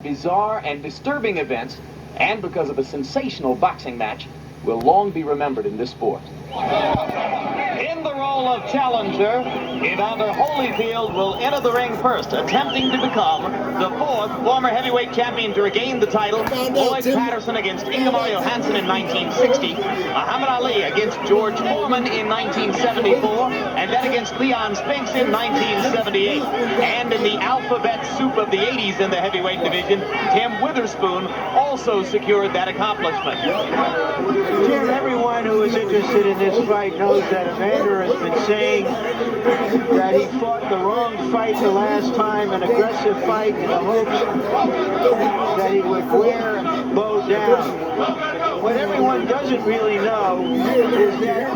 Bizarre and disturbing events, and because of a sensational boxing match, will long be remembered in this sport. In the role of challenger, Evander Holyfield will enter the ring first, attempting to become the fourth former heavyweight champion to regain the title. Floyd Patterson against Ingemar Johansson in 1960, Muhammad Ali against George Foreman in 1974, and then against Leon Spinks in 1978. And in the alphabet soup of the 80s in the heavyweight division, Tim Witherspoon also secured that accomplishment. Tim, everyone who is interested in this fight knows that Evander has been saying that he fought the wrong fight the last time, an aggressive fight, in the hopes that he would wear BOWE down. What everyone doesn't really know is that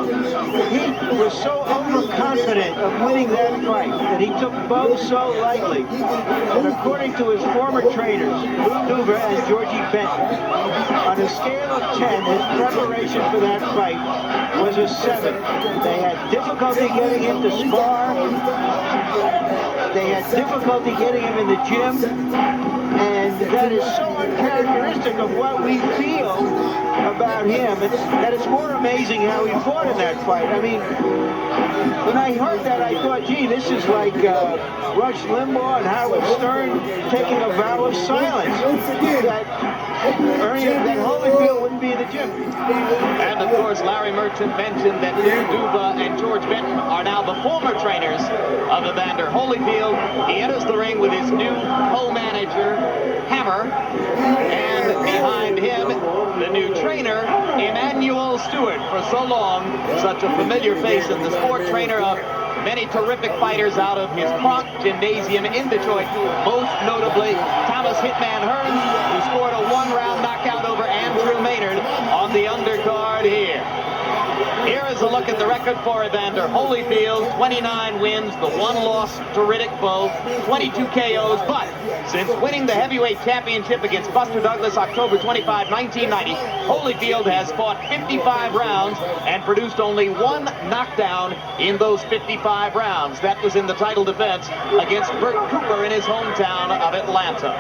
he was so overconfident of winning that fight that he took BOWE so lightly that, according to his former trainers, Lou Duva and Georgie Benton, on a scale of 10, his preparation for that fight was a 7. They had difficulty getting him to spar. They had difficulty getting him in the gym. And that is so uncharacteristic of what we feel about him. That it's more amazing how he fought in that fight. I mean, when I heard that, I thought, gee, this is like Rush Limbaugh and Howard Stern taking a vow of silence. That Holyfield wouldn't be in the gym. And of course, Larry Merchant mentioned that Lou Duva and George Benton are now the former trainers of Evander Holyfield. He enters the ring with his new co-manager, Hammer, and behind him, the new trainer, Emmanuel Stewart. For so long, such a familiar face in the sport, trainer of many terrific fighters out of his Kronk Gymnasium in Detroit, most notably Thomas Hitman Hearns, who scored a one-round knockout over Andrew Maynard on the undercard here. Here is a look at the record for Evander Holyfield. 29 wins, the 1 loss to Riddick Bowe, 22 KOs, but since winning the heavyweight championship against Buster Douglas October 25, 1990, Holyfield has fought 55 rounds and produced only 1 knockdown in those 55 rounds. That was in the title defense against Burt Cooper in his hometown of Atlanta.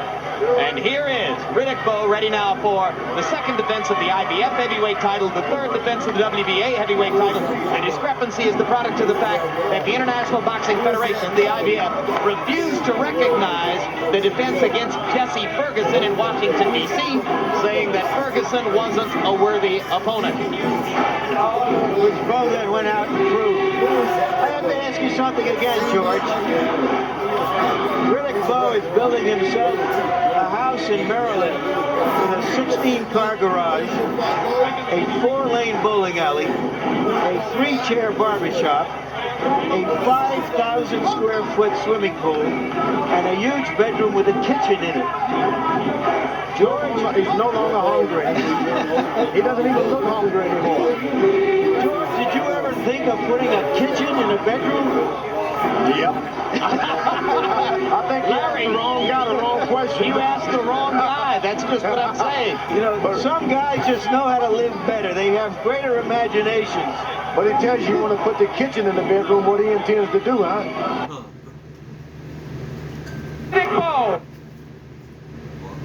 And here is Riddick Bowe, ready now for the second defense of the IBF heavyweight title, the third defense of the WBA heavyweight title. The discrepancy is the product of the fact that the International Boxing Federation, the IBF, refused to recognize the defense against Jesse Ferguson in Washington, D.C., saying that Ferguson wasn't a worthy opponent. Which Bowe then went out and proved. I have to ask you something again, George. Riddick Bowe is building himself a house in Maryland with a 16-car garage, a 4-lane bowling alley, a 3-chair barbershop, a 5,000 square foot swimming pool, and a huge bedroom with a kitchen in it. George is no longer hungry. He doesn't even look hungry anymore. George, did you ever think of putting a kitchen in a bedroom? Yep. I think you asked the wrong guy the wrong question. You asked the wrong guy. That's just what I'm saying. You know, some guys just know how to live better. They have greater imaginations. But he tells you want to put the kitchen in the bedroom, what he intends to do, huh? Riddick Bowe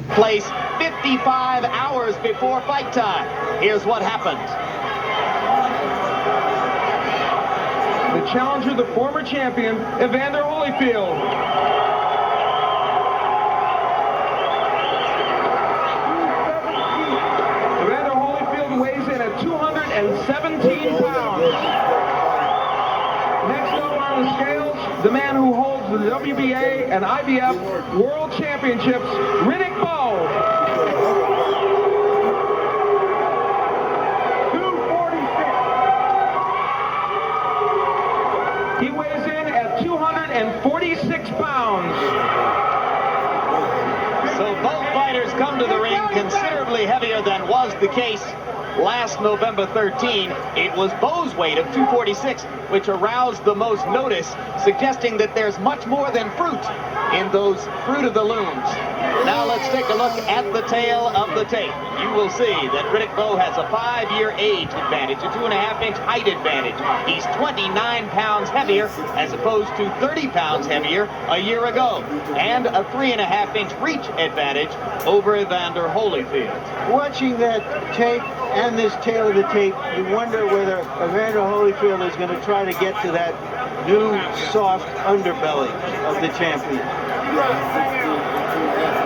placed 55 hours before fight time. Here's what happened. The challenger, the former champion, Evander Holyfield. Evander Holyfield weighs in at 217 pounds. Next up on the scales, the man who holds the WBA and IBF World Championships, Riddick Bowe. He weighs in at 246 pounds. So both fighters come to the ring considerably heavier than was the case last November 13. It was Bowe's weight of 246 which aroused the most notice, suggesting that there's much more than fruit in those Fruit of the Looms. Now let's take a look at the tail of the tape. You will see that Riddick Bowe has a 5-year age advantage, a 2.5-inch height advantage. He's 29 pounds heavier as opposed to 30 pounds heavier a year ago, and a 3.5-inch reach advantage over Evander Holyfield. Watching that tape and this tail of the tape, you wonder whether Evander Holyfield is going to try to get to that new soft underbelly of the champion.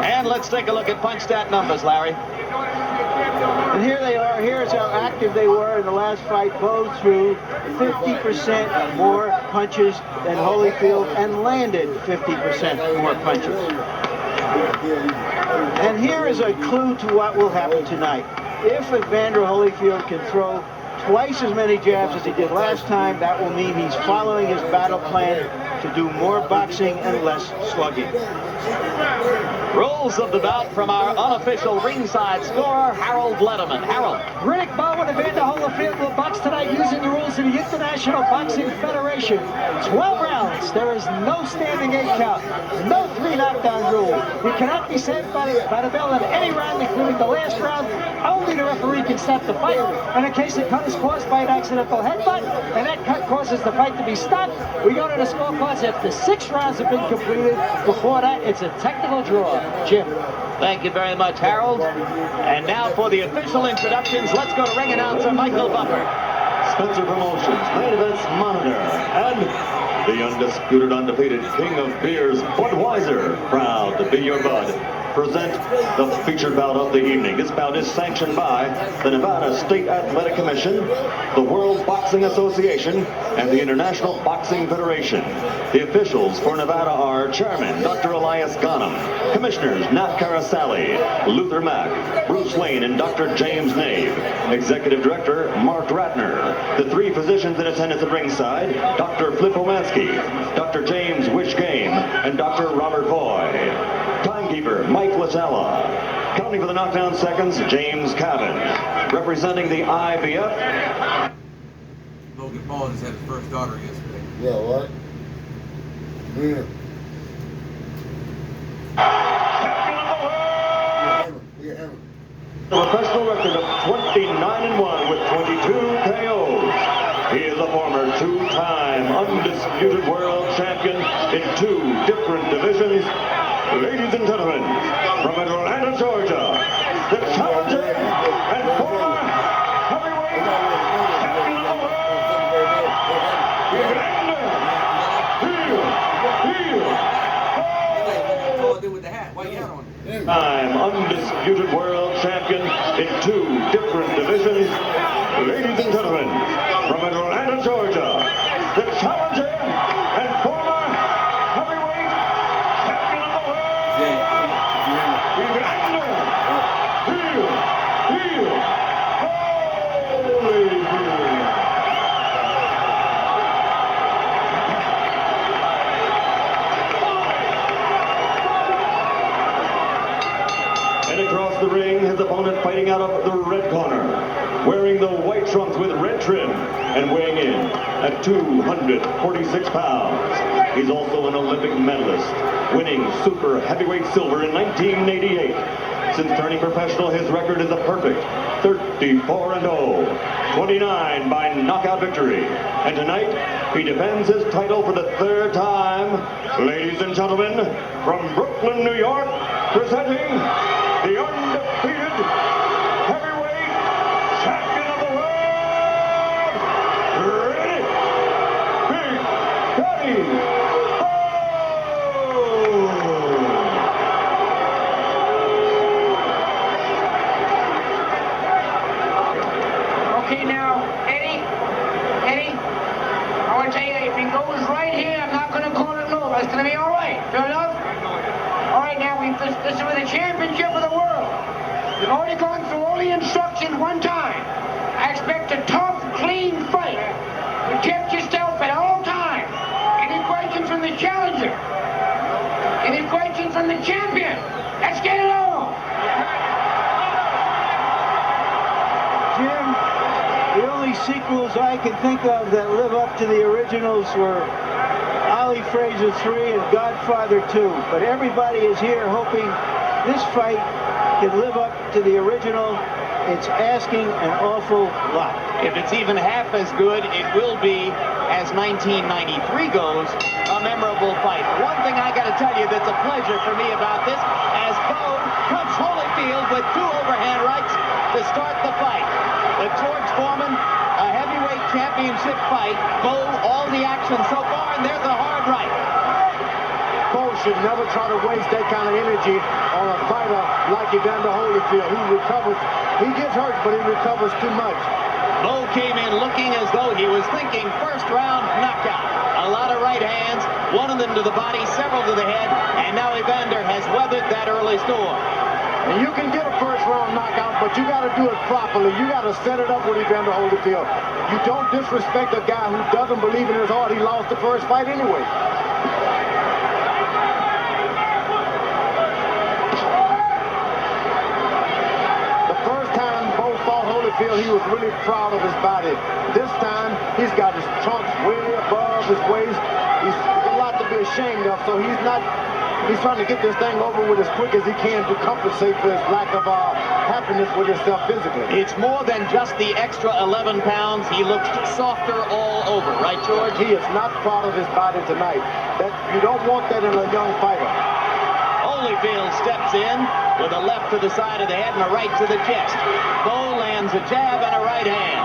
And let's take a look at punch stat numbers, Larry. And here they are. Here's how active they were in the last fight. Bowe threw 50% more punches than Holyfield and landed 50% more punches. And here is a clue to what will happen tonight. If Evander Holyfield can throw twice as many jabs as he did last time, that will mean he's following his battle plan to do more boxing and less slugging. Rules of the bout from our unofficial ringside scorer, Harold Letterman. Harold. Riddick Bowe and Evander Holyfield will box tonight using the rules of the International Boxing Federation. 12 rounds. There is no standing 8 count. No 3 knockdown rule. You cannot be sent by the bell at any round, including the last round. Only the referee can stop the fight. And in case the cut is caused by an accidental headbutt, and that cut causes the fight to be stopped, we go to the scorecards after 6 rounds have been completed. Before that, it's a technical draw. Jim. Thank you very much, Harold. And now for the official introductions, let's go to ring announcer Michael Buffer. Spencer Promotions, Main Events Monitor, and the undisputed, undefeated king of beers, Budweiser, proud to be your bud, present the featured bout of the evening. This bout is sanctioned by the Nevada State Athletic Commission, the World Boxing Association, and the International Boxing Federation. The officials for Nevada are Chairman Dr. Elias Ghanem, Commissioners Nat Carasali, Luther Mack, Bruce Lane, and Dr. James Nave. Executive Director Mark Ratner. The 3 physicians in attendance at ringside, Dr. Flip Omansky, Dr. James Wishgame, and Dr. Robert Foy. Timekeeper Mike Latella. Counting for the knockdown seconds, James Cabin. Representing the IBF. Logan Paul just had his first daughter yesterday. Yeah, what? Yeah. A professional record of 29-1 with 22 KOs. He is a former 2-time undisputed world champion in 2 different divisions. Ladies and gentlemen, from Atlanta, Georgia, the challenger and former heavyweight champion of the world, With the hat, white hat on. I'm undisputed world champion in 2 different divisions. Ladies and gentlemen, from Atlanta, Georgia, the challenger and former heavyweight champion of the world, And across the ring, his opponent fighting out of the red corner, wearing the white trunks with red trim and weighing in at 246 pounds. He's also an Olympic medalist, winning super heavyweight silver in 1988. Since turning professional, his record is a perfect 34-0, 29 by knockout victory. And tonight, he defends his title for the 3rd time. Ladies and gentlemen, from Brooklyn, New York, presenting the undefeated heavyweight champion of the world, Riddick Big Daddy Bowe! Okay, now, Eddie, I want to tell you, if he goes right here, I'm not going to call it low. It's going to be all right. Fair enough? All right, now, this is for the championship of the world. We've already gone through all the instructions one time. I expect a tough, clean fight. Protect yourself at all times. Any questions from the challenger? Any questions from the champion? Let's get it on. Jim, the only only sequels I can think of that live up to the originals were Ali Fraser 3 and Godfather 2. But everybody is here hoping this fight can live up to the original. It's asking an awful lot. If it's even half as good, it will be, as 1993 goes, a memorable fight. One thing I got to tell you that's a pleasure for me about this, as BOWE cuts Holyfield with 2 overhand rights to start the fight. The George Foreman, a heavyweight championship fight. BOWE, all the action so far, and there's a hard right. BOWE should never try to waste that kind of energy on a fighter like Evander Holyfield. He recovers. He gets hurt, but he recovers too much. BOWE came in looking as though he was thinking first round knockout. A lot of right hands, one of them to the body, several to the head, and now Evander has weathered that early storm. And you can get a first round knockout, but you got to do it properly. You got to set it up with Evander Holyfield. You don't disrespect a guy who doesn't believe in his heart. He lost the first fight anyway. He was really proud of his body. This time, he's got his trunks way above his waist. He's a lot to be ashamed of, so he's trying to get this thing over with as quick as he can to compensate for his lack of happiness with himself physically. It's more than just the extra 11 pounds. He looks softer all over, right, George? He is not proud of his body tonight. You don't want that in a young fighter. Holyfield steps in with a left to the side of the head and a right to the chest. BOWE lands a jab and a right hand.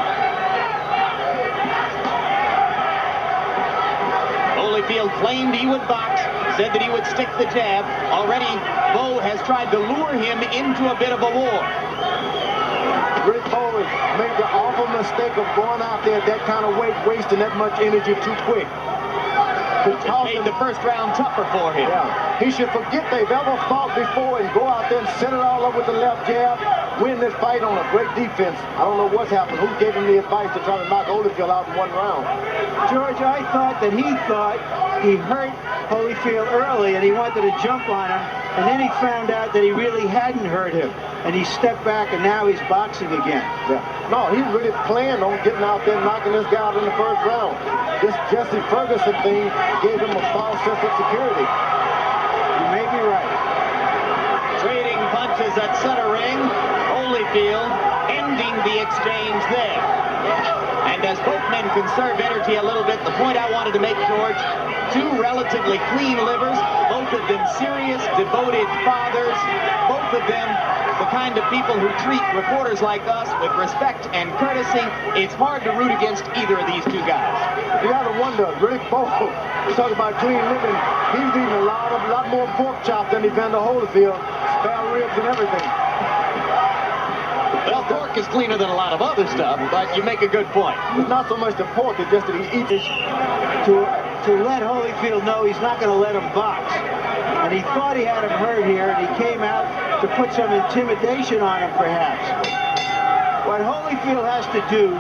Holyfield claimed he would box, said that he would stick the jab. Already, BOWE has tried to lure him into a bit of a war. Rick BOWE made the awful mistake of going out there at that kind of weight, wasting that much energy too quick. It made the first round tougher for him. Yeah. He should forget they've ever fought before and go out there and set it all up with the left jab, win this fight on a great defense. I don't know what's happened. Who gave him the advice to try to knock Holyfield out in one round? George, I thought that he hurt Holyfield early and he wanted to jump on him, and then he found out that he really hadn't hurt him, and he stepped back and now he's boxing again. Yeah. No, he really planned on getting out there and knocking this guy out in the first round. This Jesse Ferguson thing gave him a false sense of security. You may be right. Trading punches at center ring. Holyfield ending the exchange there. And as both men conserve energy a little bit, the point I wanted to make, George, 2 relatively clean livers, both of them serious, devoted fathers, both of them the kind of people who treat reporters like us with respect and courtesy. It's hard to root against either of these 2 guys. You gotta wonder, Rick BOWE, talk about clean living, he's eating a lot more pork chop than Evander Holyfield, spare ribs and everything. Well, pork is cleaner than a lot of other stuff, but you make a good point. It's not so much the pork, it's just that he eats it. To let Holyfield know he's not going to let him box. And he thought he had him hurt here, and he came out to put some intimidation on him, perhaps. What Holyfield has to do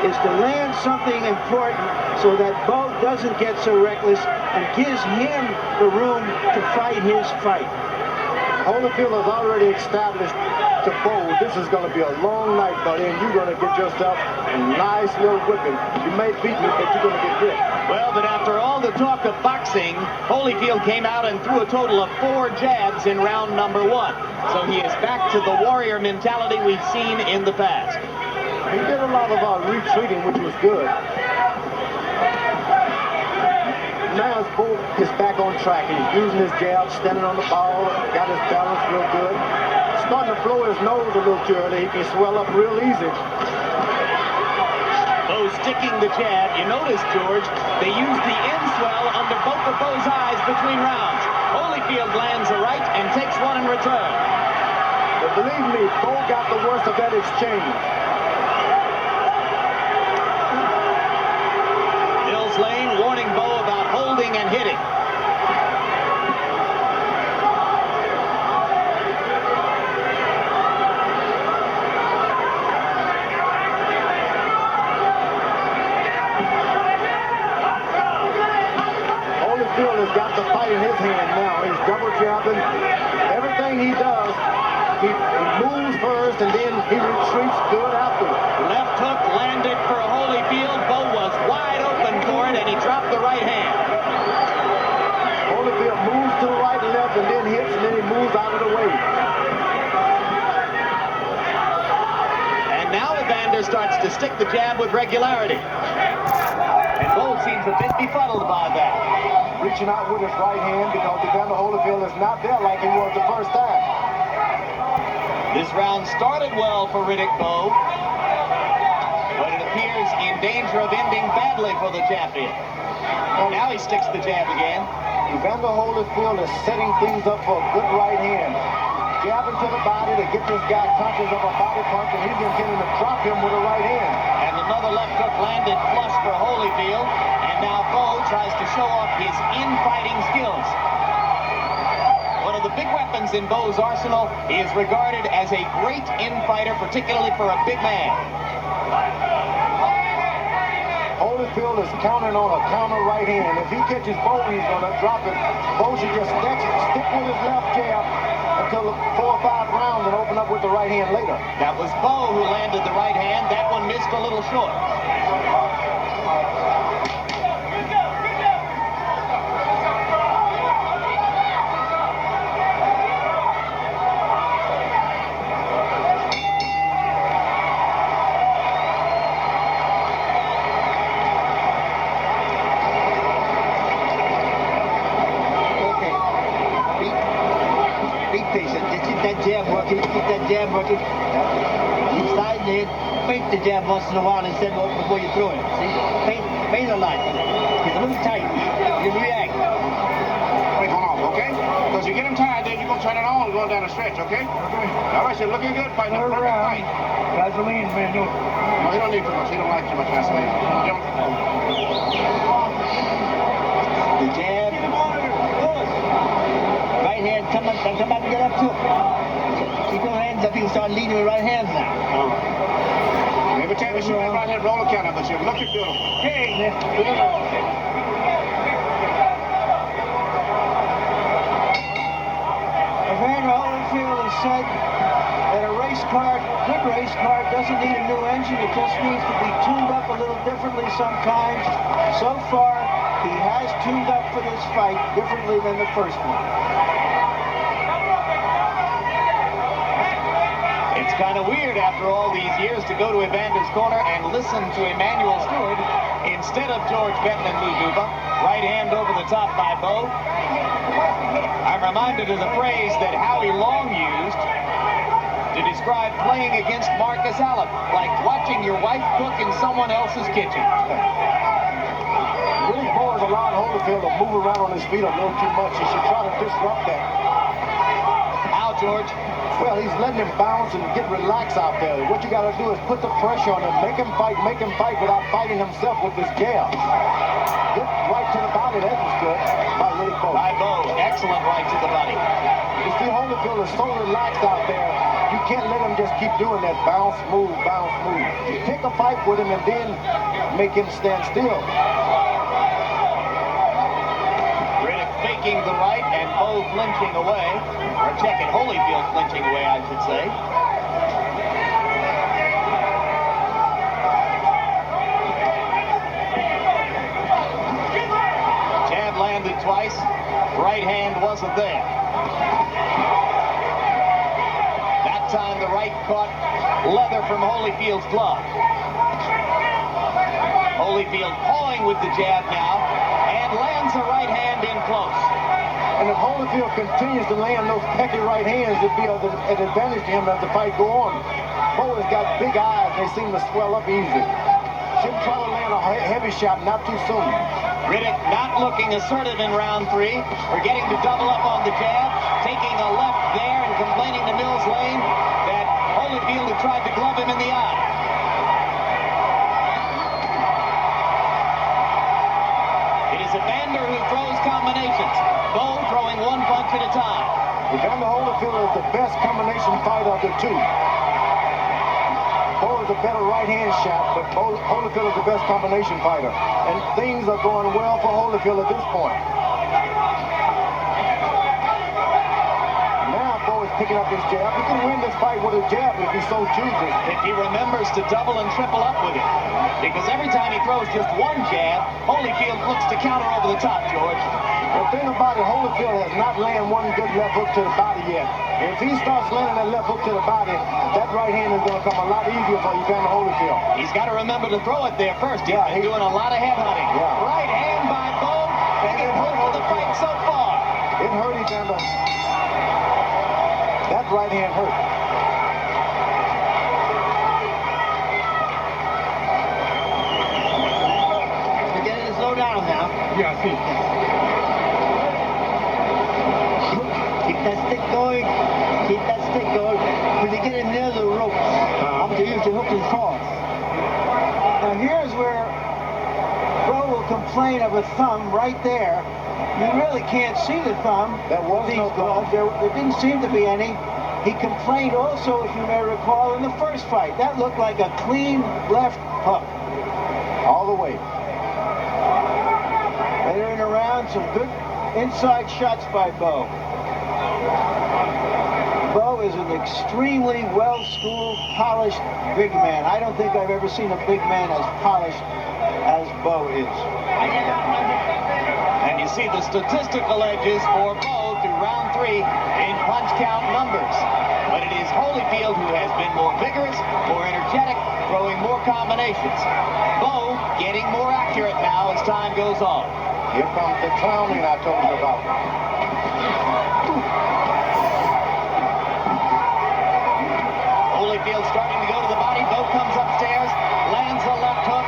is to land something important so that BOWE doesn't get so reckless and gives him the room to fight his fight. Holyfield has already established to BOWE, this is going to be a long night, buddy, and you're going to get yourself a nice little whipping. You may beat me, but you're going to get hit. Well, but after all the talk of boxing, Holyfield came out and threw a total of 4 jabs in round number 1. So he is back to the warrior mentality we've seen in the past. He did a lot of retreating, which was good. Now BOWE is back on track. He's using his jab, standing on the ball, got his balance real good. Starting to blow his nose a little too early. He can swell up real easy. BOWE sticking the jab. You notice, George, they use the end swell under both of BOWE's eyes between rounds. Holyfield lands a right and takes one in return. But believe me, BOWE got the worst of that exchange. Mills Lane warning BOWE about holding and hitting. Holyfield has got the fight in his hand now. He's double jabbing. Everything he does, he moves first and then he retreats good afterwards. Left hook landed starts to stick the jab with regularity. And Bowe seems a bit befuddled by that. Reaching out with his right hand because Evander Holyfield is not there like he was the first time. This round started well for Riddick Bowe, but it appears in danger of ending badly for the champion. Now he sticks the jab again. Evander Holyfield is setting things up for a good right hand. Jabbing to the body to get this guy conscious of a body punch, and he's intending to drop him with a right hand. And another left hook landed flush for Holyfield, and now Bowe tries to show off his in-fighting skills. One of the big weapons in Bowe's arsenal is regarded as a great in-fighter, particularly for a big man. Holyfield is counting on a counter right hand. If he catches Bowe, he's going to drop it. Bowe should just stick with his left jab until 4 or 5 rounds and open up with the right hand later. That was Bowe who landed the right hand. That one missed a little short. Jab working, keep that jab working. You slide in, feint the jab once in a while instead of before you throw it. See? Feint a lot. It's a little tight. You react. Wait, hold on, okay? Because you get him tired, then you're going to turn it on going down the stretch, okay? Okay. All right, so looking good, fighting a perfect fight. Gasoline, man. No, he don't need too much. He don't like too much gasoline. The jab. Right hand, come up and get up to it. Keep your hands up, you can start leading with right hands now. Every time you shoot that right hand, roll the counter, but you're looking beautiful. Hey, Evander Holyfield has said that a race car, good race car, doesn't need a new engine. It just needs to be tuned up a little differently sometimes. So far, he has tuned up for this fight differently than the first one. It's kind of weird after all these years to go to Evander's corner and listen to Emmanuel Stewart instead of George Benton and Lou Duba. Right hand over the top by Bowe. I'm reminded of the phrase that Howie Long used to describe playing against Marcus Allen, like watching your wife cook in someone else's kitchen. Really, Bowe has allowed Holyfield to move around on his feet a little too much. He should try to disrupt that. How, George? Well, he's letting him bounce and get relaxed out there. What you got to do is put the pressure on him, make him fight without fighting himself with his jab. Good right to the body, that was good by Riddick Bowe. By Bowe, excellent right to the body. You see, Holyfield is so relaxed out there, you can't let him just keep doing that bounce, move, bounce, move. You pick a fight with him and then make him stand still. Faking the right and Bowe flinching away, or checking Holyfield flinching away, I should say. Jab landed twice, right hand wasn't there. That time the right caught leather from Holyfield's glove. Holyfield pawing with the jab now, and lands a right hand in close. And if Holyfield continues to land those pecky right hands, it'd be an advantage to him as the fight go on. Bowe has got big eyes, they seem to swell up easy. Shouldn't try to land a heavy shot, not too soon. Riddick not looking assertive in round 3. We're getting to double up on the jab, taking a left there and complaining to Mills Lane that Holyfield had tried to glove him in the eye. It is Evander who throws combinations. Bowe throwing one punch at a time. Evander Holyfield is the best combination fighter of the two. Bowe is a better right-hand shot, but Holyfield is the best combination fighter. And things are going well for Holyfield at this point. Now Bowe is picking up his jab. He can win this fight with a jab if he so chooses. If he remembers to double and triple up with it. Because every time he throws just one jab, Holyfield looks to counter over the top, George. The thing about it, Holyfield has not landed one good left hook to the body yet. If he starts landing that left hook to the body, that right hand is going to come a lot easier for Evander Holyfield. He's got to remember to throw it there first. He's been doing a lot of head hunting. Yeah. Right hand by BOWE. Biggest hook of the fight so far. It hurt Evander. That right hand hurt. Beginning to slow down now. Yeah, I see. Keep that stick going. Keep that stick going. When you get near the ropes, I'm going to use the hook and cross. Now here's where BOWE will complain of a thumb right there. You really can't see the thumb. There was no thumb. There didn't seem to be any. He complained also, if you may recall, in the first fight. That looked like a clean left hook. All the way. Entering around, some good inside shots by BOWE. BOWE is an extremely well-schooled, polished big man. I don't think I've ever seen a big man as polished as BOWE is. And you see the statistical edges for BOWE through round 3 in punch count numbers. But it is Holyfield who has been more vigorous, more energetic, throwing more combinations. BOWE getting more accurate now as time goes on. Here comes the clowning I told you about. Holyfield starting to go to the body. BOWE comes upstairs, lands a left hook.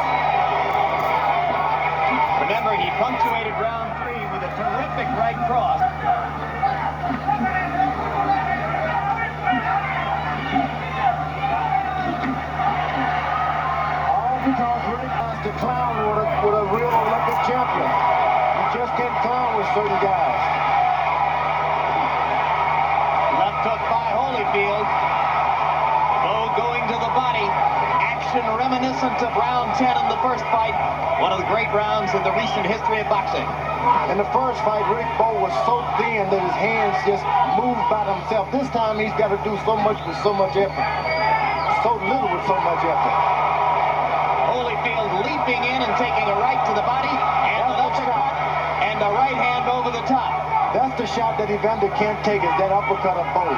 Remember, he punctuated round 3 with a terrific right cross. All because Rick has to clown with a real Olympic champion. You just can't clown with certain guys. Left hook by Holyfield. BOWE going to the body. Action reminiscent of round 10 in the first fight. One of the great rounds in the recent history of boxing. In the first fight, Rick BOWE was so thin that his hands just moved by themselves. This time he's got to do so much with so much effort. So little with so much effort. Holyfield leaping in and taking a right to the body. And an uppercut. And a right hand over the top. That's the shot that Evander can't take, is that uppercut of BOWE.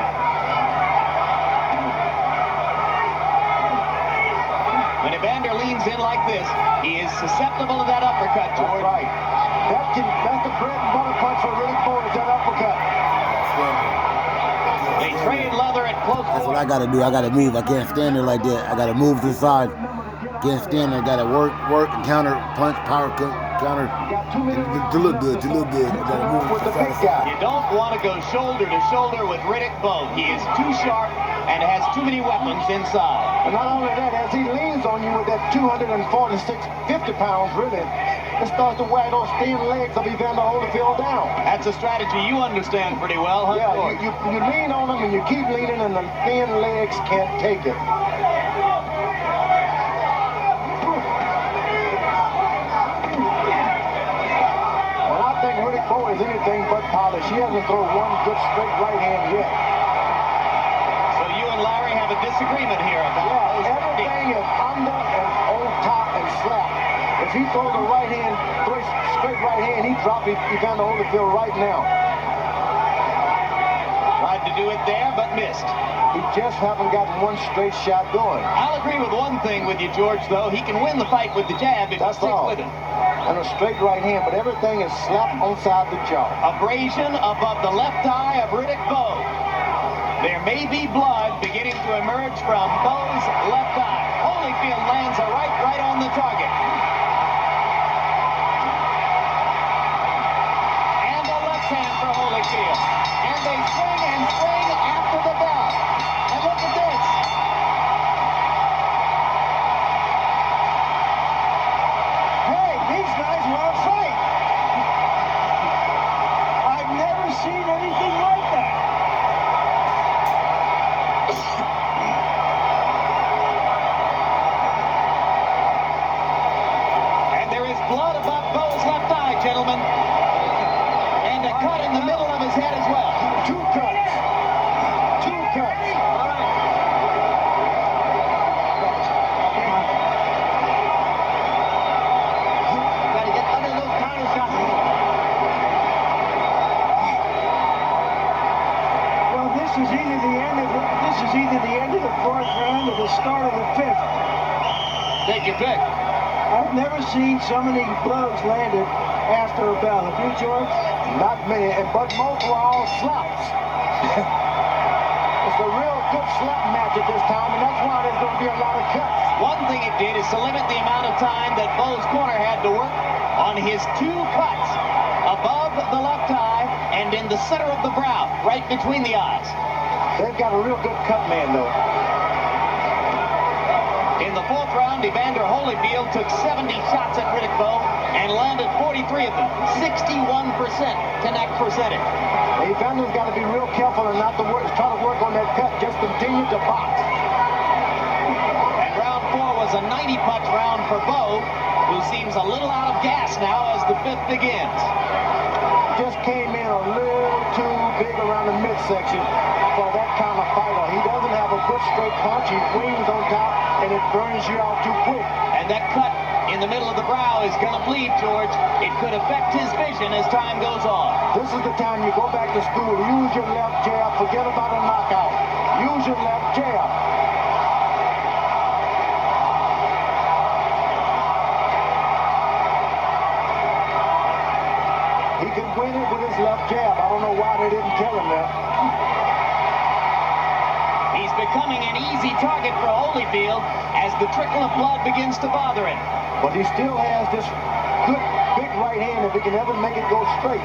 When Evander leans in like this, he is susceptible to that uppercut, George. That's right. That's the bread and butter punch for Rick BOWE, is that uppercut. They trade leather at close That's what quarters. I got to do. I got to move. I can't stand there like that. I got to move to the side. Can't stand there. Got to work, and counter, punch, power cut, counter. To look good, I got to move With to the the big side. guy. You don't want to go shoulder to shoulder with Riddick BOWE. He is too sharp and has too many weapons inside. And not only that, as he leans on you with that 246, 50 pounds, really, it starts to wear those thin legs of Evander Holyfield down. That's a strategy you understand pretty well, huh, Yeah, George? you lean on them and you keep leaning and the thin legs can't take it. And I think Riddick BOWE is anything but polished. He hasn't thrown one good straight right hand yet. So you and Larry have a disagreement here about those Everything is under and on top and slap. If he throws a right hand, straight right hand, he drops Evander Holyfield right now. Tried to do it there, but missed. He just haven't gotten one straight shot going. I'll agree with one thing with you, George, though. He can win the fight with the jab if That's he sticks all. with it. And a straight right hand, but everything is slapped on side the jaw. Abrasion above the left eye of Riddick BOWE. There may be blood beginning to emerge from BOWE's left eye. Holyfield lands a right on the target. And a left hand for Holyfield. And they swing and swing after the bell. And look at this. Hey, these guys want to fight. I've never seen anything like that. And there is blood above BOWE's left eye, gentlemen. And a cut in the middle of his head as well. Two cuts. is either the end of the 4th round or the start of the 5th. Take your pick. I've never seen so many blows landed after a bell. Have you, George? Not many, but most were all slaps. It's a real good slap match at this time, and that's why there's going to be a lot of cuts. One thing it did is to limit the amount of time that Bowe's corner had to work on his 2 cuts above the left eye and in the center of the brow, right between the eyes. They've got a real good cut man, though. In the 4th round, Evander Holyfield took 70 shots at Riddick Bowe and landed 43 of them, 61% connect percentage. Evander's got to be real careful and not to try to work on that cut, just continue to box. And round 4 was a 90-punch round for Bowe, who seems a little out of gas now as the 5th begins. Just came in a little too big around the midsection for that kind of fighter. He doesn't have a good straight punch. He wings on top, and it burns you out too quick. And that cut in the middle of the brow is going to bleed, George. It could affect his vision as time goes on. This is the time you go back to school. Use your left jab. Forget about a knockout. Use your left jab. He can win it with his left jab. I don't know why they didn't tell him that. He's becoming an easy target for Holyfield as the trickle of blood begins to bother him. But he still has this good, big right hand if he can ever make it go straight.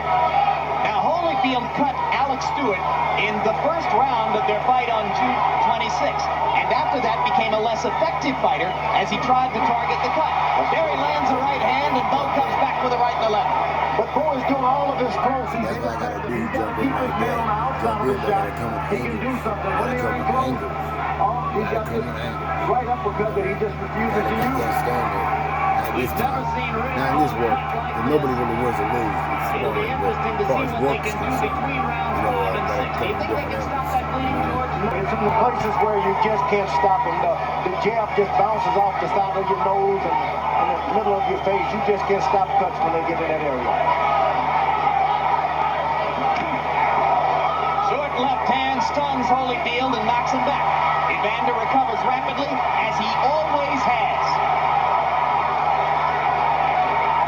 Now, Holyfield cut Alex Stewart in the 1st round of their fight on June 26th, and after that became a less effective fighter as he tried to target the cut. There he lands a right hand, and Bowe comes back with a right and a left. But Bowe is doing all of his throws. That's what I gotta do. Jump in like that. Jump in. I gotta come with angles. Gotta come with angles. Gotta come with angles. Right uppercut that he just refuses to use. Can't stand there. Not this time. Not in this work. And nobody really wins or loses. It's It'll be interesting to see what they can do between rounds 5 and 6. Do you think they can stop that bleeding, George? It's in the places where you just can't stop him. The jab just bounces off the side of your nose and in the middle of your face. You just can't stop cuts when they get in that area. Short left hand stuns Holyfield and knocks him back. Evander recovers rapidly, as he always has.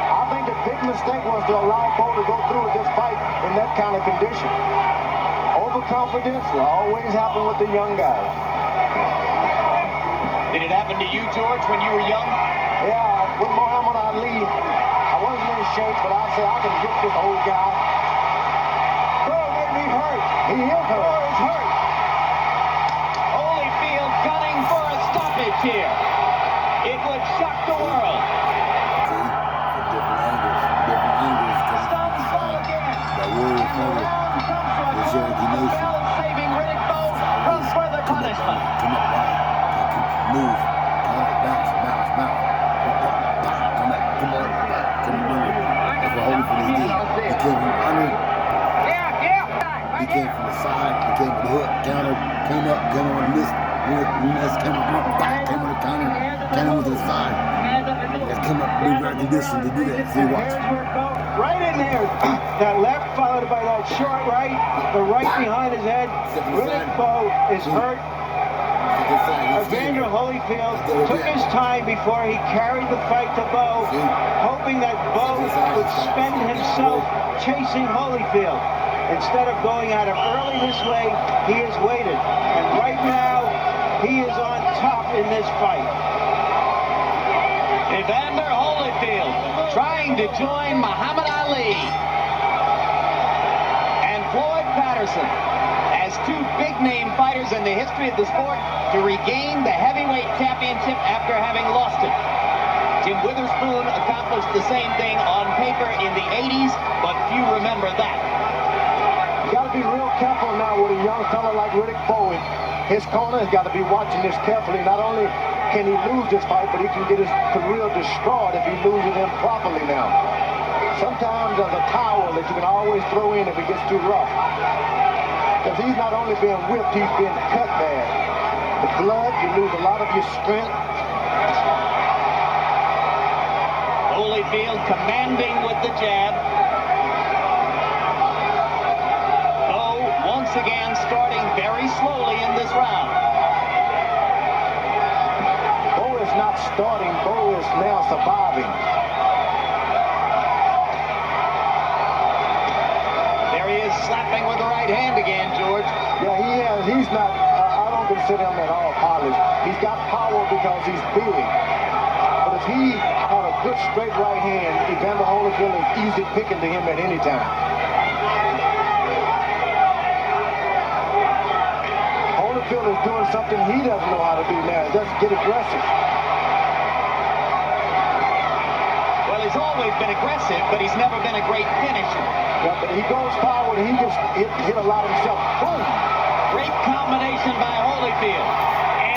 I think the big mistake was to allow Bowe to go through with this fight in that kind of condition. Overconfidence will always happen with the young guys. Did it happen to you, George, when you were young? Yeah, with Muhammad Ali, I wasn't in shape, but I said I can get this old guy. Bowe made me hurt. He is hurt. Bowe is hurt. Holyfield gunning for a stoppage here. It would shock the world. See? From different angles. Different angles coming from the side. That warrior fighter. The Cherokee Nation. Saving Riddick Bowe from further punishment. Come up, right. Move. Bounce, bounce, bounce. Come back. Come on. Come on. That's what Holyfield did. He came from under. He came from the side. He came from the hook. Counter. Came up. Came on this. Came on the counter. Came on to the side. Let's come up. Be very conditioned to do that. See, watch. Right in there. That left followed by that short right. The right behind his head. Riddick Bowe is hurt. Evander Holyfield took his time before he carried the fight to Bowe, hoping that Bowe would spend himself chasing Holyfield. Instead of going at him early this way, he has waited. And right now, he is on top in this fight. Evander Holyfield trying to join Muhammad Ali and Floyd Patterson as 2 big-name fighters in the history of the sport to regain the heavyweight championship after having lost it. Jim Witherspoon accomplished the same thing on paper in the 80s, but few remember that. You got to be real careful now with a young fella like Riddick Bowe. His corner has got to be watching this carefully. Not only can he lose this fight, but he can get his career destroyed if he loses him properly now. Sometimes there's a towel that you can always throw in if it gets too rough. Because he's not only being whipped, he's being cut bad. The blood, you lose a lot of your strength. Holyfield commanding with the jab. Bowe once again starting very slowly in this round. not starting. BOWE is now surviving. There he is, slapping with the right hand again, George. Yeah, he has. He's not, I don't consider him at all polished. He's got power because he's big. But if he had a good straight right hand, Evander Holyfield is easy picking to him at any time. Holyfield is doing something he doesn't know how to do now. Just get aggressive. Well, he's always been aggressive, but he's never been a great finisher. Yeah, but he goes forward and he gets hit a lot himself. Boom! Great combination by Holyfield.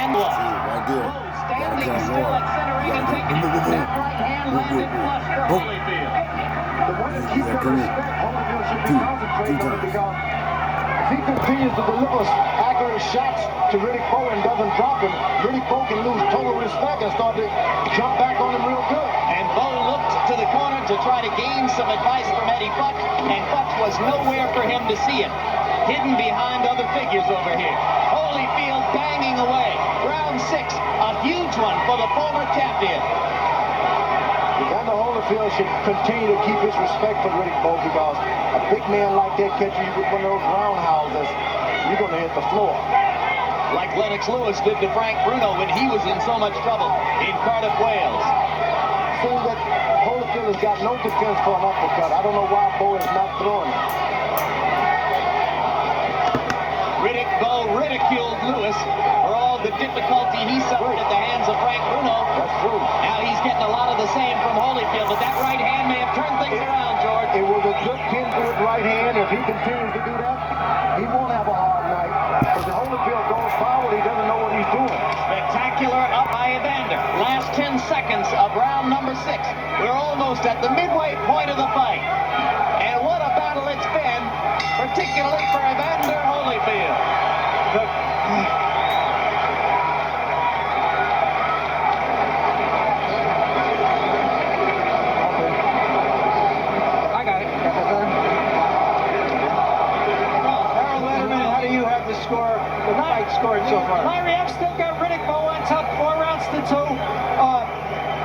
And look. Right there. Standing still at center ring and taking that right hand landed flush for Holyfield. The one that keeps come in. Holyfield should be concentrating on it because if he continues to deliver accurate shots to Riddick Bowe and doesn't drop him, Riddick Bowe can lose total respect and start to jump back on him real good. And Bowe looked to the corner to try to gain some advice from Eddie Futch, and Futch was nowhere for him to see it. Hidden behind other figures over here. Holyfield banging away. Round 6, a huge one for the former champion. Evander Holyfield should continue to keep his respect for Riddick Bowe because a big man like that catching you with one of those roundhouses, you're going to hit the floor. Like Lennox Lewis did to Frank Bruno when he was in so much trouble in Cardiff, Wales. Seems that Holyfield has got no defense for an uppercut. I don't know why Bowe is not throwing it. Riddick Bowe ridiculed Lewis for all the difficulty he suffered at the hands of Frank Bruno. That's true. Now he's getting a lot of the same from Holyfield, but that right hand may have turned things around, George. It was a good pinpoint right hand. If he continues to do that, he won't have a hard night. But the Holyfield goes forward, he doesn't know what he's doing. Spectacular up by Evander. Last 10 seconds of round number 6. We're almost at the midway point of the fight. And what a battle it's been, particularly for Evander Holyfield. I got it. Harold Letterman, how do you have the score, the fight scored so far? Larry, I've still got Riddick Bowe on top, 4 rounds to 2.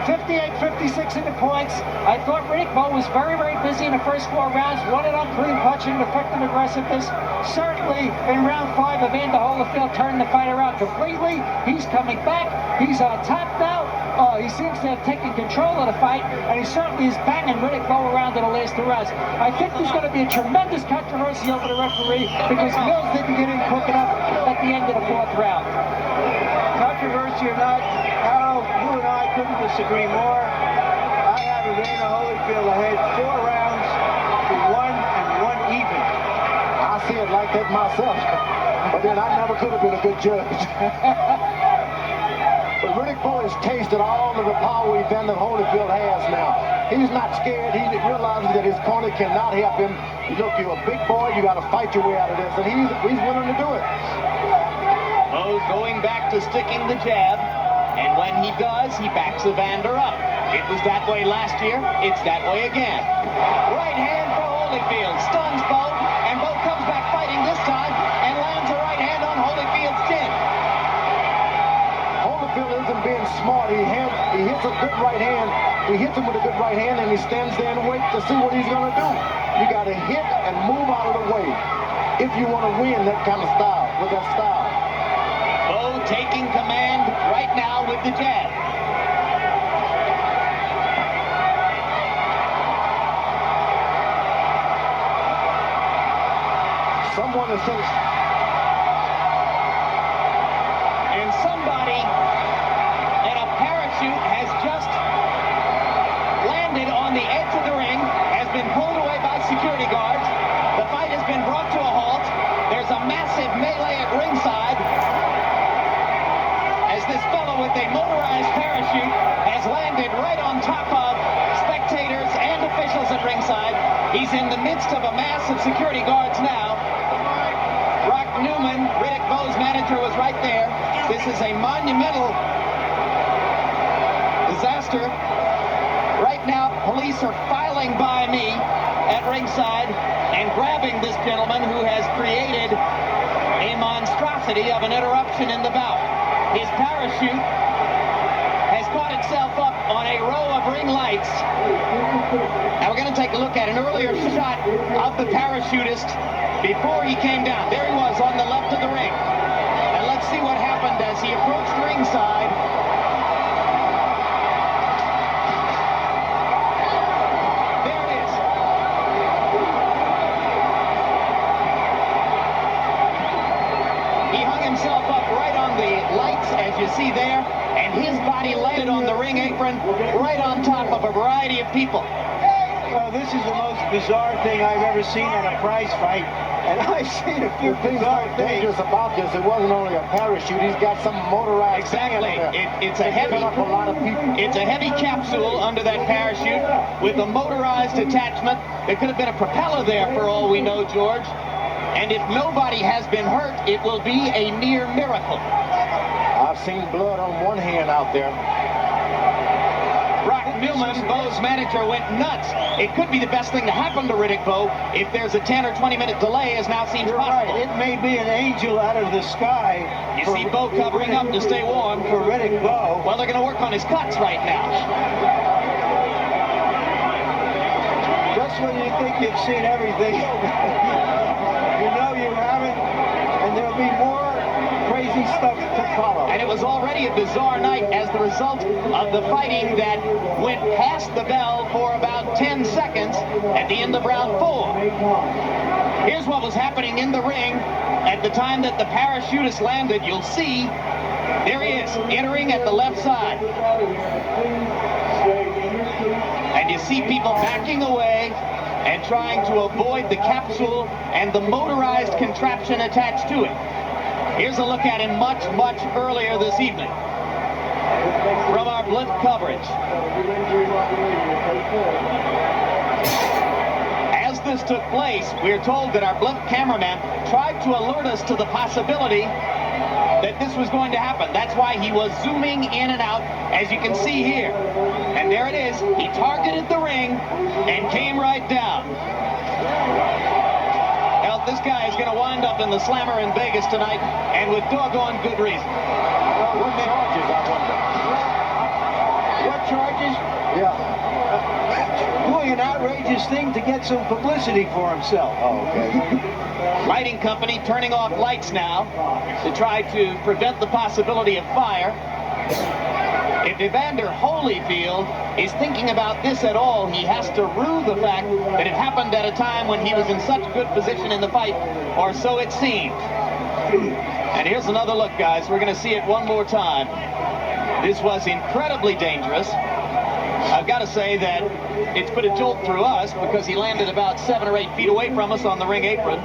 58-56 in the points. I thought Riddick Bowe was very, very busy in the first 4 rounds. Won it on clean punching, effective aggressiveness. Certainly, in round 5, Evander Holyfield turned the fight around completely. He's coming back. He's on top now. He seems to have taken control of the fight, and he certainly is banging Riddick Bowe around in the last 2 rounds. I think there's going to be a tremendous controversy over the referee because Mills didn't get in quick enough at the end of the 4th round. Controversy or not, Harold, you and I couldn't disagree more. I have Evander Holyfield ahead 4 rounds to 1 and 1 even. I see it like that myself. But then I never could have been a good judge. But Riddick Bowe has tasted all of the power Evander Holyfield has now. He's not scared. He realizes that his corner cannot help him. Look, you're a big boy. You got to fight your way out of this. And he's willing to do it. Bowe's going back to sticking the jab, and when he does, he backs Evander up. It was that way last year. It's that way again. Right hand for Holyfield. Stuns Bowe, and Bowe comes back fighting this time and lands a right hand on Holyfield's chin. Holyfield isn't being smart. He hits a good right hand. He hits him with a good right hand, and he stands there and waits to see what he's going to do. You got to hit and move out of the way if you want to win that kind of style, with that style. Bowe taking command right now with the jab. Someone is saying... And somebody in a parachute has just landed on the edge of the ring, has been pulled away by security guards. The fight has been brought to a halt. There's a massive melee at ringside as this fellow with a motorized parachute has landed right on top of spectators and officials at ringside. He's in the midst of a mass of security guards now. Rock Newman, Riddick Bowe's manager, was right there. This is a monumental disaster. Right now, police are filing by me at ringside and grabbing this gentleman who has created a monstrosity of an interruption in the bout. His parachute has caught ring lights. Now we're going to take a look at an earlier shot of the parachutist before he came down. There he was on the left of the ring. And let's see what happened as he approached ringside. There it is. He hung himself up right on the lights, as you see there, and his body landed on the ring apron right on top of a variety of people. Well, this is the most bizarre thing I've ever seen at a prize fight, and I've seen a few bizarre things. Dangerous about this, it wasn't only a parachute, he's got some motorized Exactly. It's a heavy, up a lot of people. it's a heavy capsule under that parachute with a motorized attachment. There could have been a propeller there for all we know, George. And if nobody has been hurt, it will be a near miracle. I've seen blood on one hand out there. Brock Newman, Bowe's manager, went nuts. It could be the best thing to happen to Riddick Bowe if there's a 10 or 20 minute delay, as now seems You're possible. right. It may be an angel out of the sky. You see Bowe covering up to stay warm. For Riddick Bowe. Well, they're going to work on his cuts right now. Just when you think you've seen everything, you know you haven't, and there'll be more crazy stuff to follow. And it was already a bizarre night as the result of the fighting that went past the bell for about 10 seconds at the end of round 4. Here's what was happening in the ring at the time that the parachutist landed. You'll see, there he is, entering at the left side. And you see people backing away and trying to avoid the capsule and the motorized contraption attached to it. Here's a look at him much, much earlier this evening from our blimp coverage. As this took place, we're told that our blimp cameraman tried to alert us to the possibility that this was going to happen. That's why he was zooming in and out, as you can see here. And there it is. He targeted the ring and came right down. Well, this guy is going to wind up in the Slammer in Vegas tonight, and with doggone good reason. What charges, I wonder? What charges? Yeah. Doing an outrageous thing to get some publicity for himself. Oh, okay. Lighting company turning off lights now to try to prevent the possibility of fire. If Evander Holyfield is thinking about this at all, he has to rue the fact that it happened at a time when he was in such good position in the fight, or so it seemed. And here's another look, guys. We're going to see it one more time. This was incredibly dangerous. I've got to say that it's put a jolt through us because he landed about 7 or 8 feet away from us on the ring apron.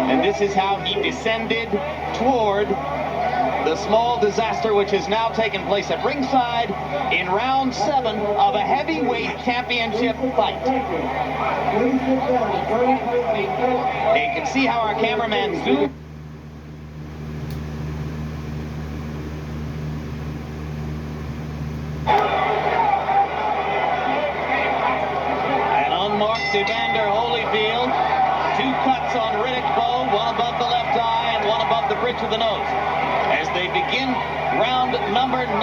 And this is how he descended toward the small disaster which has now taken place at ringside in round 7 of a heavyweight championship fight. You can see how our cameraman zoomed. An unmarked Evander Holyfield. 2 cuts on Riddick Bowe, one above the left eye and one above the bridge of the nose. As they begin round number 9,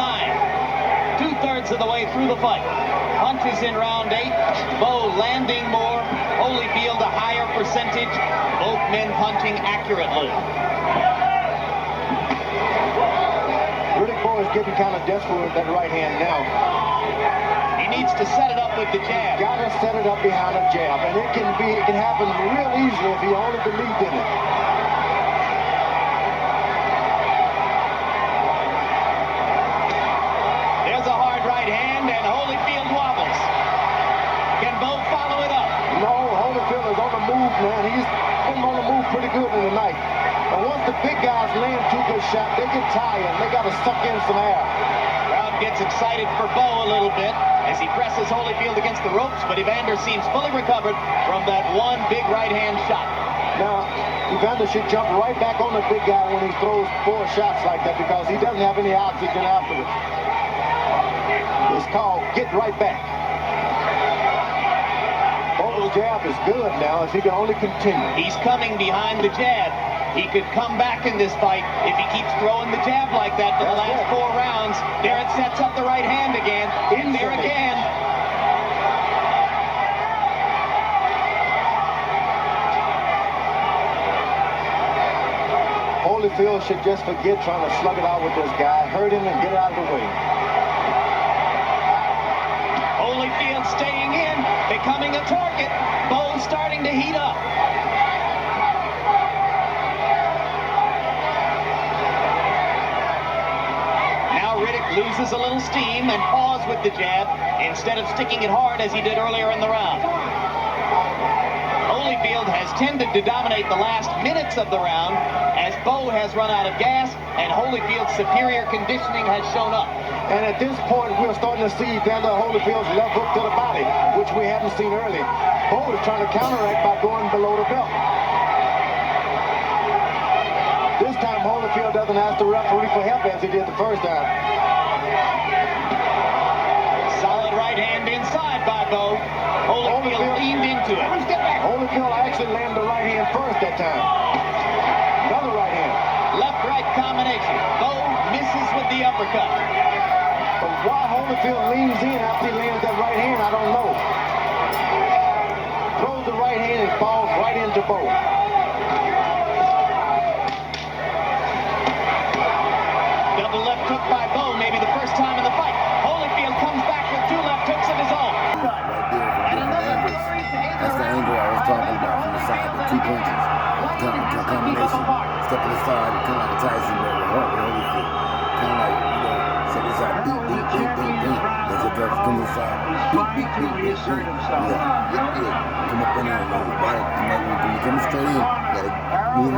2/3 of the way through the fight. Punches in round 8, Bowe landing more, Holyfield a higher percentage, both men punching accurately. Riddick Bowe is getting kind of desperate with that right hand now. He needs to set it up with the jab. Gotta set it up behind a jab, and it can happen real easily if he only believed in it. There's a hard right hand, and Holyfield wobbles. Can Bowe follow it up? No, Holyfield is on the move, man. He's been on the move pretty good in the night. But once the big guys land 2 good shots, they get tired. They got to suck in some air. Crowd gets excited for Bowe a little bit as he presses Holyfield against the ropes, but Evander seems fully recovered from that one big right-hand shot. Now, Evander should jump right back on the big guy when he throws 4 shots like that because he doesn't have any oxygen afterwards. It's called get right back. Bowe His jab is good now if he can only continue. He's coming behind the jab. He could come back in this fight if he keeps throwing the jab like that for the last 4 rounds. There it sets up the right hand again. In there again. Holyfield should just forget trying to slug it out with this guy. Hurt him and get it out of the way. Holyfield staying in, becoming a target. Bowe's starting to heat up. Now Riddick loses a little steam and paws with the jab instead of sticking it hard as he did earlier in the round. Holyfield has tended to dominate the last minutes of the round as Bowe has run out of gas and Holyfield's superior conditioning has shown up. And at this point, we're starting to see Evander Holyfield's left hook to the body, which we haven't seen early. Bowe is trying to counteract by going below the belt. This time, Holyfield doesn't ask the referee for help as he did the first time. Solid right hand inside by Bowe. Holyfield leaned into it. Holyfield actually landed the right hand first that time. Another right hand. Left-right combination. Bowe misses with the uppercut. But why Holyfield leans in after he lands that right hand, I don't know. Throws the right hand and falls right into Bowe. Double left hook by Bowe, maybe the first time in the fight. Holyfield comes back with 2 left hooks of his own. That's the angle I was talking about from the side, the 2 punches. Combination. Step to the side, kind of like a Tyson, but with Holyfield. Kind of like, you know, set this side, beat. Then the drugs come to the side, beat. Yeah. Come up in there, body. When you come straight in, you gotta move.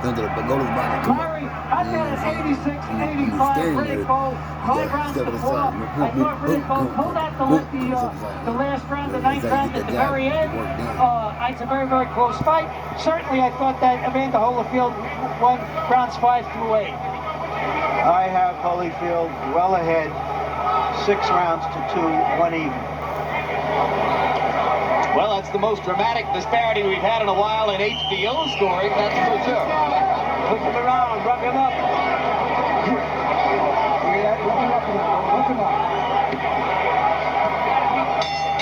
Then go to the body, come up. You know what I'm saying? When you're standing there, you gotta step to the side. Pull that the last round, the 9th round at the very end. It's a very, very close fight. Certainly, I thought that Evander Holyfield won rounds 5 through 8. I have Holyfield well ahead, 6 rounds to 2, 1 even. Well, that's the most dramatic disparity we've had in a while in HBO scoring, that's for sure. Push him around, rub him up.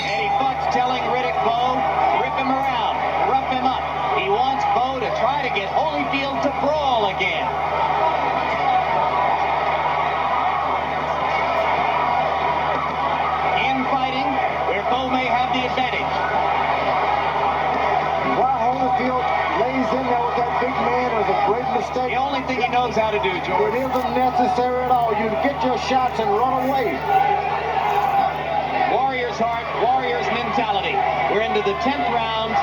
Eddie Futz telling Riddick, Bowe, rip him around, rough him up. He wants Bowe to try to get Holyfield to brawl again. Infighting where Bowe may have the advantage. Why Holyfield lays in there with that big man is a great mistake. The only thing he knows how to do, George. It isn't necessary at all. You get your shots and run away. Warrior's heart, Warrior's mentality. We're into the 10th round,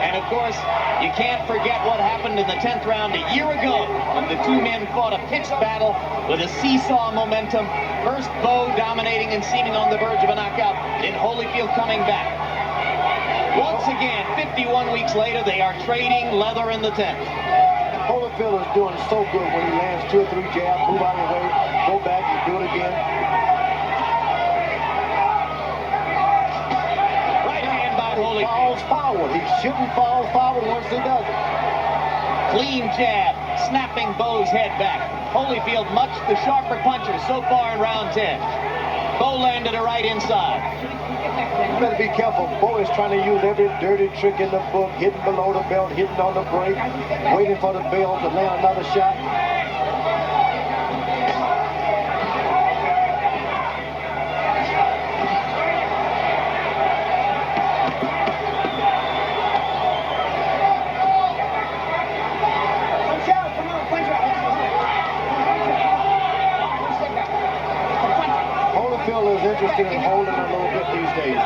and of course, you can't forget what happened in the 10th round a year ago when the 2 men fought a pitched battle with a seesaw momentum. First Bowe dominating and seeming on the verge of a knockout, then Holyfield coming back. Once again, 51 weeks later, they are trading leather in the 10th. Holyfield is doing so good when he lands 2 or 3 jabs, move out of the way, go back and do it again. Right hand by Holyfield. Falls forward. He shouldn't fall forward once he does it. Clean jab, snapping Bowe's head back. Holyfield much the sharper puncher so far in round 10. Bowe landed a right inside. You better be careful. Bowe is trying to use every dirty trick in the book, hitting below the belt, hitting on the break, waiting for the bell to land another shot. Holyfield is interested in holding a little bit these days.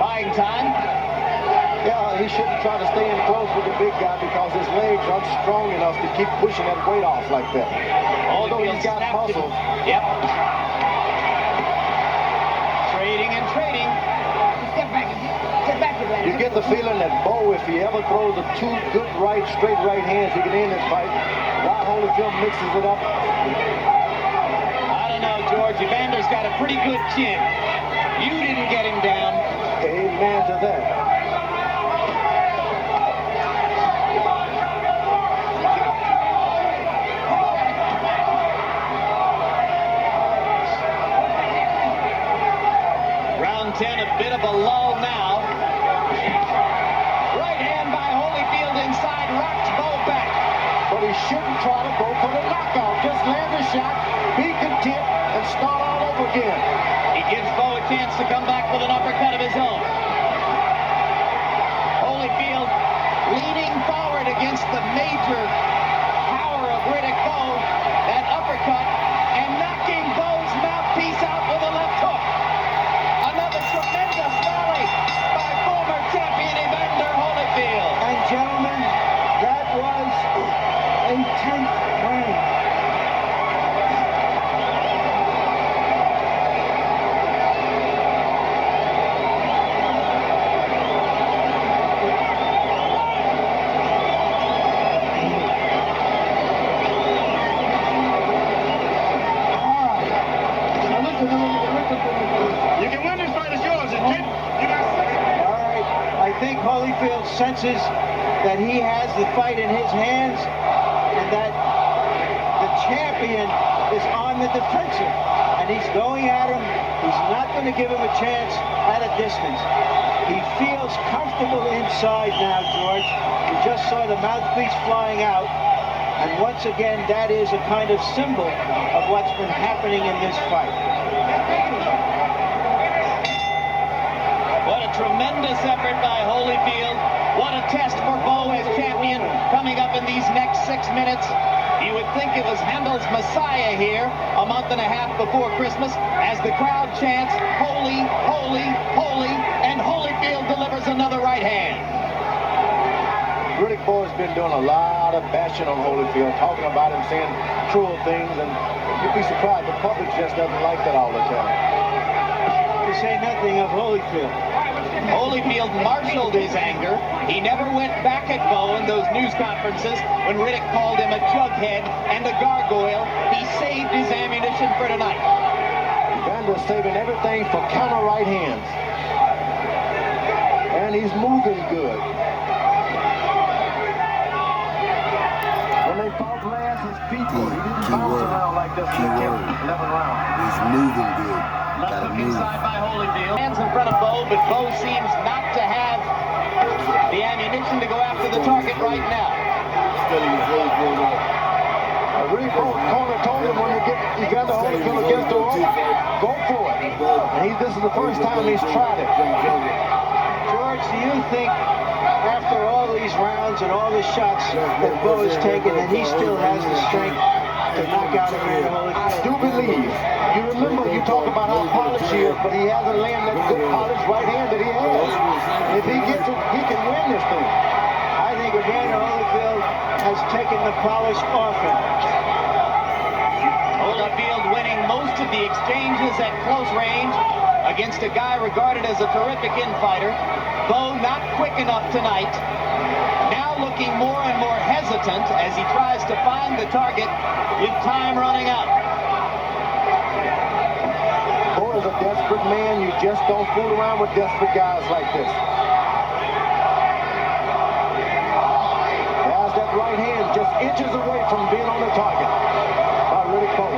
Buying time. Yeah, he shouldn't try to stay in close with the big guy because his legs aren't strong enough to keep pushing that weight off like that. Although he's got muscles. Yep. Trading and trading. Step back. You get the feeling that Bowe, if he ever throws the 2 good right, straight right hands, he can end this fight. While Holyfield mixes it up. I don't know, George. Evander's got a pretty good chin. You didn't get him down. He man to that. Round 10, a bit of a lull now. Right hand by Holyfield inside, rocks Bowe back. But he shouldn't try to go for the knockout. Just land the shot, be content, and start all over again. He gives Bowe a chance to come back with an uppercut of his own. Holyfield leaning forward against the major power of Riddick Bowe. That uppercut, and knocking Bowe's mouthpiece out with a left hook. Another tremendous rally by former champion Evander Holyfield. And gentlemen, that was a 10th round. You can win this fight, it's yours. You got All right, I think Holyfield senses that he has the fight in his hands and that the champion is on the defensive. And he's going at him. He's not going to give him a chance at a distance. He feels comfortable inside now, George. You just saw the mouthpiece flying out. And once again, that is a kind of symbol of what's been happening in this fight. What a tremendous effort by Holyfield. What a test for Bowe as champion coming up in these next 6 minutes. You would think it was Handel's Messiah here a month and a half before Christmas as the crowd chants, holy, holy, holy, and Holyfield delivers another right hand. Riddick Bowe has been doing a lot of bashing on Holyfield, talking about him, saying cruel things, and you'd be surprised the public just doesn't like that all the time. To say nothing of Holyfield. Holyfield marshaled his anger. He never went back at Bowe in those news conferences when Riddick called him a jughead and a gargoyle. He saved his ammunition for tonight. Evander's saving everything for counter right hands. And he's moving good. When they fought last, his feet were. He didn't bounce around like this in the 11th round. He's moving good. Left hook inside by Holyfield. Hands in front of Bowe, but Bowe seems not to have the ammunition to go after the target right now. Riddick Bowe's corner told him when you get Evander Holyfield against the rope, go for it. And this is the first time he's tried it. George, do you think after all these rounds and all the shots that Bowe has taken that he still has the strength to knock out Evander Holyfield? I do believe. You remember, you talk about how polished he is, but he hasn't landed that good polished right hand that he has. If he gets it, he can win this thing. I think Evander Holyfield has taken the polish off him. Holyfield winning most of the exchanges at close range against a guy regarded as a terrific infighter. Bowe not quick enough tonight. Now looking more and more hesitant as he tries to find the target with time running out. Bowe is a desperate man. You just don't fool around with desperate guys like this. There's that right hand just inches away from being on the target by Riddick Bowe.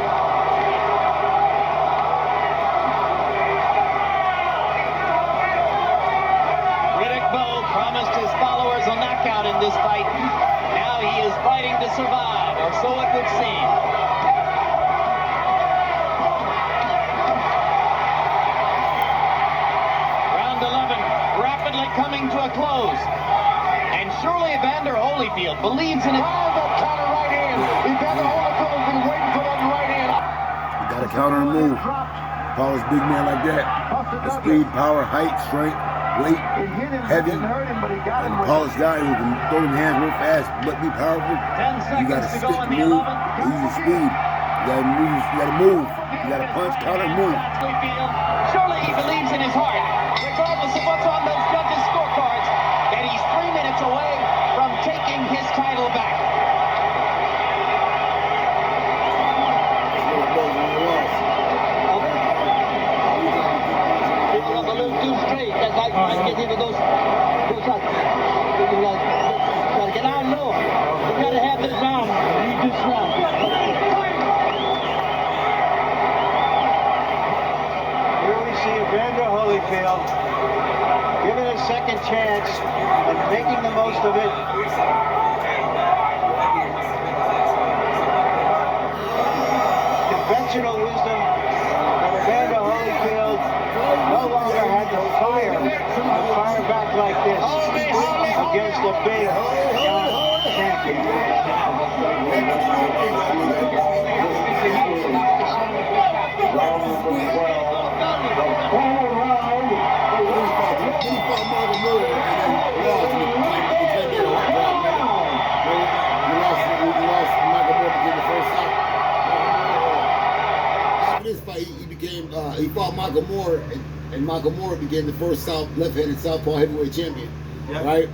Riddick Bowe promised his followers a knockout in this fight. Now he is fighting to survive, or so it would seem. Round 11 rapidly coming to a close. And surely Evander Holyfield believes in it. That counter right hand. Evander Holyfield has been waiting for that right hand. You gotta counter and move. Polished big man like that. The speed, power, height, strength, weight, heavy, and a polished guy who can throw them hands real fast, but be powerful. 10 You gotta seconds to stick, go in the move, 11th. use your speed. You gotta move, you gotta move. You gotta punch, counter, and move. Holyfield, surely he believes in his heart, regardless of what's on those judges' scorecards, that he's 3 minutes away from taking his title back. a little too straight. That's like this round. Here we see Evander Holyfield given a second chance and making the most of it. Conventional wisdom that Evander Holyfield no longer had the fire to fire back like this against a big young champion. He fought Michael Moore, and Michael Moore became the first left-handed southpaw heavyweight champion, right?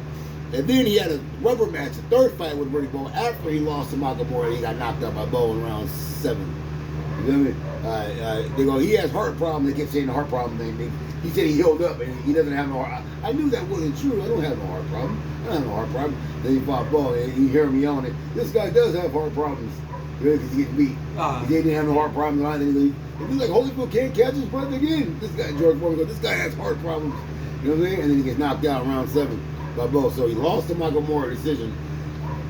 And then he had a rubber match, a third fight with Riddick Bowe after he lost to Michael Moore, and he got knocked out by Bowe in round 7. You know what I mean? They go, he has heart problems. They kept saying the heart problem thing. He said he healed up, and he doesn't have no heart. I knew that wasn't true. I don't have no heart problem. I don't have no heart problem. Then he fought Bowe, and he heard me yelling, this guy does have heart problems. Because he gets beat. He didn't have no heart problems. And he's like, Holyfield can't catch his breath again. This guy, George Foreman, goes, this guy has heart problems. You know what I'm saying? And then he gets knocked out in round 7 by Bowe. So he lost to Michael Moore decision,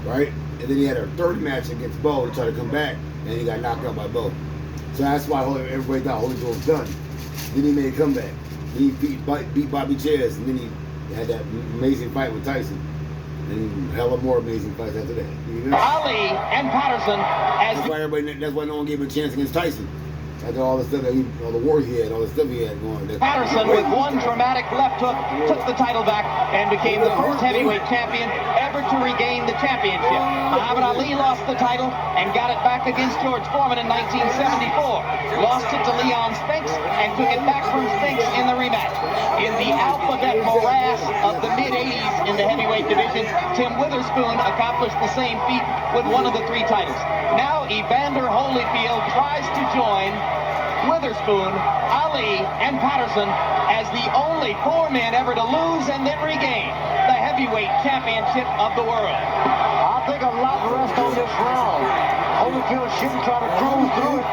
right? And then he had a third match against Bowe to try to come back, and he got knocked out by Bowe. So that's why everybody thought Holyfield was done. Then he made a comeback. Then he beat Bobby Chaz, and then he had that amazing fight with Tyson. And hella more amazing fights after that. You know? Ali and Patterson that's why no one gave him a chance against Tyson. After all the stuff that all the wars he had, all the stuff he had going. Patterson, with one dramatic left hook, took the title back and became the first heavyweight champion ever to regain the championship. Muhammad Ali lost the title and got it back against George Foreman in 1974. Lost it to Leon Spinks and took it back from Spinks in the rematch. In the alphabet morass of the mid-'80s in the heavyweight division, Tim Witherspoon accomplished the same feat with one of the 3 titles. Now Evander Holyfield tries to join Witherspoon, Ali, and Patterson as the only 4 men ever to lose and then regain the heavyweight championship of the world. I think a lot rests on this round. Holyfield shouldn't try to cruise through it.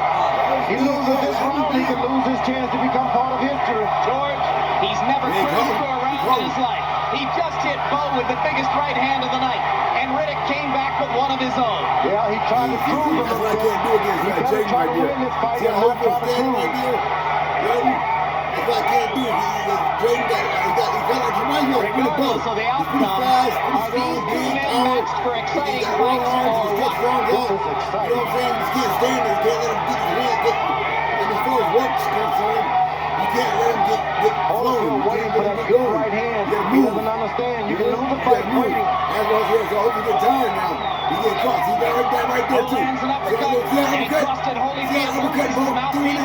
He loses this round, he can lose his chance to become part of history. George, he's never cruised to a round in his life. He just hit Bowe with the biggest right hand of the night, and Riddick came back with one of his own. Yeah, he tried to prove him. That's what I can't do against that James right there. See how Holyfield standing right there? That's what I can't do. James got like he might know. Regardless of the outcome, are these 2 men matched for exciting fights or what? You know what I'm saying? You just can't stand there. You can't let him get his hand get. And as far as work's concerned, you can't let him get flown. Waiting for that good right hand. He doesn't understand. You can lose a fight waiting. That's what I said. So I hope he gets tired now. He's getting caught. See that right there too. Lands an uppercut, and he busted Holyfield through his mouthpiece.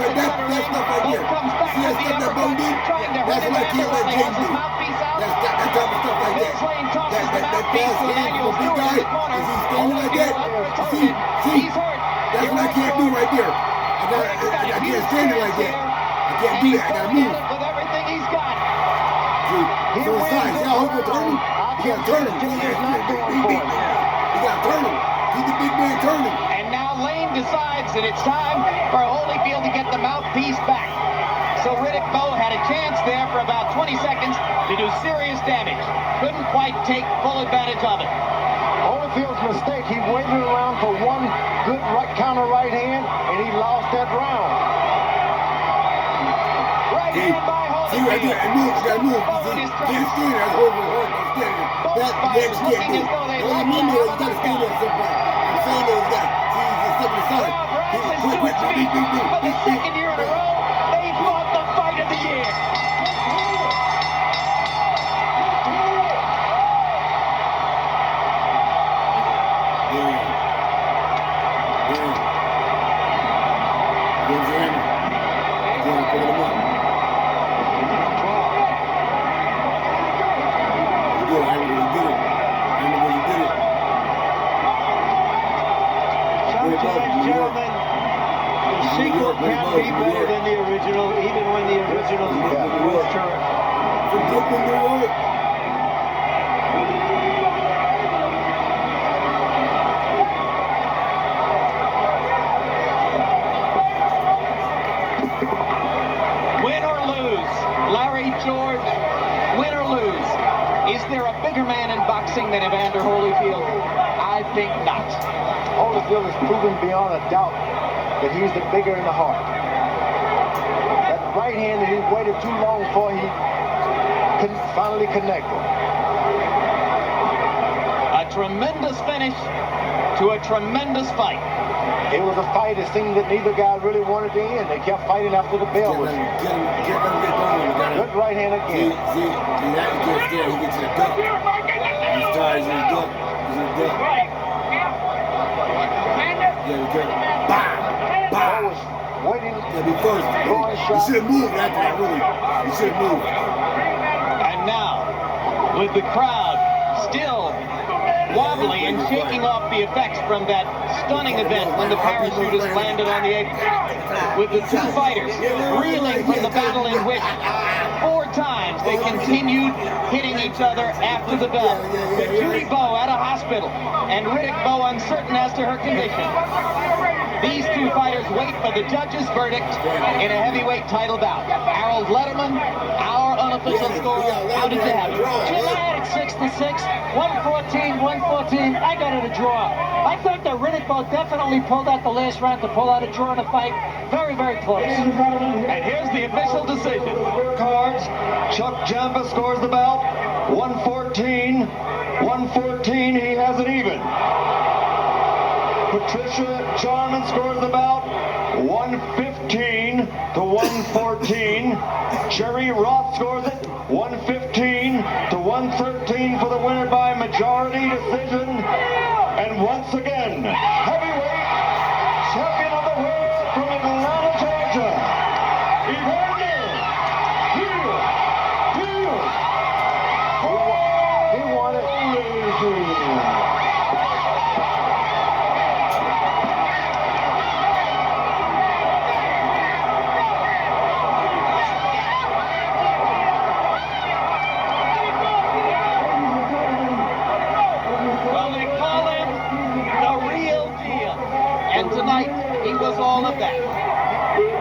That stuff right there. See that stuff that Bowe did? That's what I can't let James do. That type of stuff like that. That fast hand from a big guy, is he standing like that? See? That's what I can't do right there. I can't stand it like that. I can't do that. I gotta move. With everything he's got. See? So it's time. See how Holyfield turn him? You gotta turn him. You gotta turn him. Keep the big man turning. And now Lane decides that it's time for Holyfield to get the mouthpiece back. So Riddick Bowe had a chance there for about 20 seconds to do serious damage. Couldn't quite take full advantage of it. Holyfield's mistake, he waited around for one good counter right hand, and he lost that round. Right hand by Holyfield. See right there, and move, you gotta move. Can't stand there, that's Holyfield. That legs can't move. Well, I mean, you gotta stand there at some point. I'm saying that he's got, see, he's stepping aside. Quick, For the second year in a row, they fought the fight of the year. Sometimes, gentlemen, the sequel can be better than the original, even when the original was terrific. From Brooklyn, New York. hands. Holyfield has proven beyond a doubt that he's the bigger in the heart. That right hand that he waited too long for, he finally connected. A tremendous finish to a tremendous fight. It was a fight, it seemed that neither guy really wanted to end. They kept fighting after the bell was. Good right hand again. See, he had to get scared. He gets to the duck. He starts in the duck. He's in the duck. Yeah, we good. Bam! Bam! Was waiting. Yeah, be first. You should have moved after that, really. You should have moved. And now, with the crowd still wobbly and shaking off the effects from that stunning event when the parachutists landed on the apron, with the two fighters reeling from the battle in which 4 times they continued hitting each other after the bell. With Judy Bowe at a hospital and Riddick Bowe uncertain as to her condition. These two fighters wait for the judge's verdict in a heavyweight title bout. Harold Letterman, our unofficial score. How did you have it? Jim, I had it 6-6, 114, 114. I got it a draw. I thought that Riddick Bowe definitely pulled out the last round to pull out a draw in a fight. Very, very close. And here's the official decision. Cards, Chuck Jampa scores the bout, 114. 114, he has it even. Patricia Jarman scores the bout, 115 to 114. Jerry Roth scores it, 115 to 113 for the winner by majority decision. And once again, heavyweight champion of the world from Atlanta, Georgia, Evander Holyfield. He won it. Tonight, he was all of that.